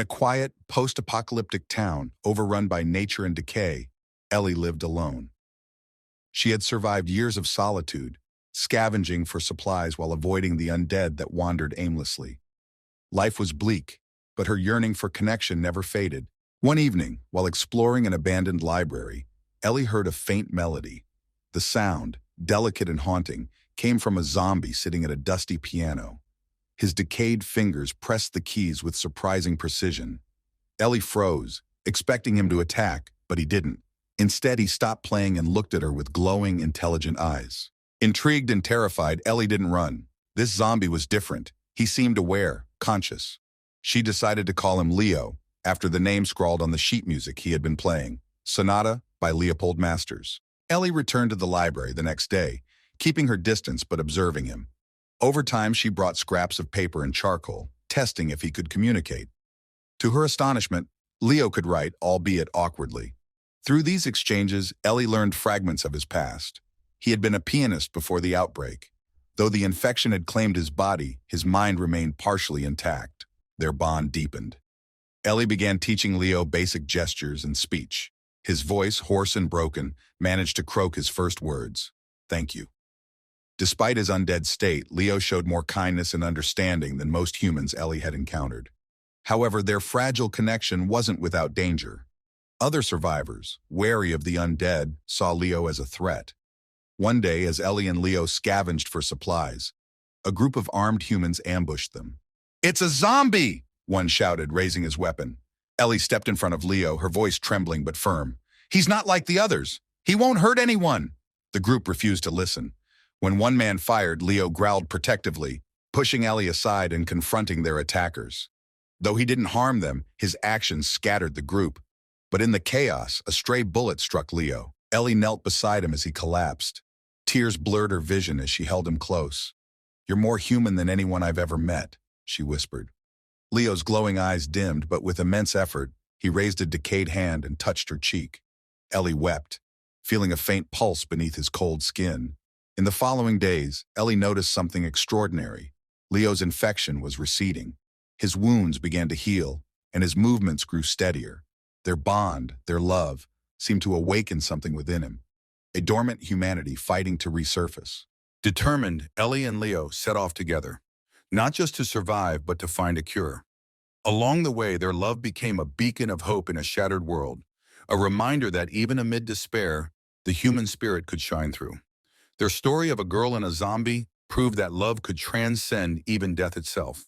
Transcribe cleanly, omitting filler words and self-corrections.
a quiet, post-apocalyptic town overrun by nature and decay, Ellie lived alone. She had survived years of solitude, scavenging for supplies while avoiding the undead that wandered aimlessly. Life was bleak, but her yearning for connection never faded. One evening, while exploring an abandoned library, Ellie heard a faint melody. The sound, delicate and haunting, came from a zombie sitting at a dusty piano. His decayed fingers pressed the keys with surprising precision. Ellie froze, expecting him to attack, but he didn't. Instead, he stopped playing and looked at her with glowing, intelligent eyes. Intrigued and terrified, Ellie didn't run. This zombie was different. He seemed aware, conscious. She decided to call him Leo, after the name scrawled on the sheet music he had been playing, Sonata by Leopold Masters. Ellie returned to the library the next day, keeping her distance but observing him. Over time, she brought scraps of paper and charcoal, testing if he could communicate. To her astonishment, Leo could write, albeit awkwardly. Through these exchanges, Ellie learned fragments of his past. He had been a pianist before the outbreak. Though the infection had claimed his body, his mind remained partially intact. Their bond deepened. Ellie began teaching Leo basic gestures and speech. His voice, hoarse and broken, managed to croak his first words, "Thank you." Despite his undead state, Leo showed more kindness and understanding than most humans Ellie had encountered. However, their fragile connection wasn't without danger. Other survivors, wary of the undead, saw Leo as a threat. One day, as Ellie and Leo scavenged for supplies, a group of armed humans ambushed them. "It's a zombie!" one shouted, raising his weapon. Ellie stepped in front of Leo, her voice trembling but firm. "He's not like the others. He won't hurt anyone." The group refused to listen. When one man fired, Leo growled protectively, pushing Ellie aside and confronting their attackers. Though he didn't harm them, his actions scattered the group. But in the chaos, a stray bullet struck Leo. Ellie knelt beside him as he collapsed. Tears blurred her vision as she held him close. "You're more human than anyone I've ever met," she whispered. Leo's glowing eyes dimmed, but with immense effort, he raised a decayed hand and touched her cheek. Ellie wept, feeling a faint pulse beneath his cold skin. In the following days, Ellie noticed something extraordinary. Leo's infection was receding. His wounds began to heal, and his movements grew steadier. Their bond, their love, seemed to awaken something within him, a dormant humanity fighting to resurface. Determined, Ellie and Leo set off together, not just to survive, but to find a cure. Along the way, their love became a beacon of hope in a shattered world, a reminder that even amid despair, the human spirit could shine through. Their story of a girl and a zombie proved that love could transcend even death itself.